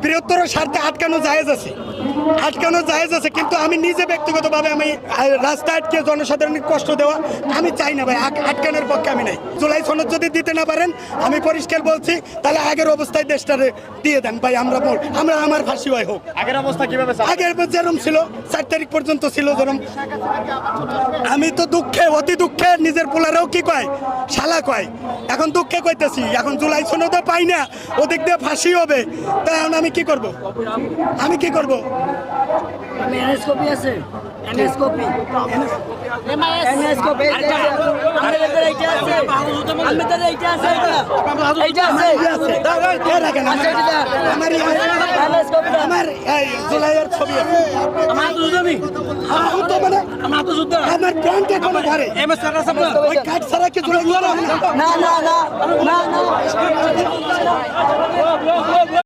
বৃহত্তর স্বার্থে আটকানো জায়েজ আছে, কিন্তু আমি নিজে ব্যক্তিগতভাবে আমি রাস্তা আটকে জনসাধারণের কষ্ট দেওয়া আমি চাই না ভাই। আটকানোর পক্ষে আমি নাই। জুলাই সনদ যদি দিতে না পারেন, আমি পরিষ্কার বলছি, তাহলে আগের অবস্থায় দেশটারে দিয়ে দেন ভাই। আমার ফাঁসি হয় হোক। আগের অবস্থা কিভাবে চান? আগের যেরকম ছিল 4 তারিখ পর্যন্ত ছিল যেরকম। আমি তো অতি দুঃখে নিজের পোলারেও কি কয়, শালা কয়। এখন দুঃখে কইতেছি, এখন জুলাই সনদও পাই না, ওদিক দিয়ে ফাঁসি হবে, তা এখন আমি কি করব? এনএস কপি আছে, এনএস কপি আমাদের এইটা আছে, আমাদের এইটা আছে, এইটা আছে, আমার জুলাইয়ের ছবি আছে, আমার ব্যাংক এখনো ঘরে ওই কার্ড ছাড়া কি জুলাই না না না না না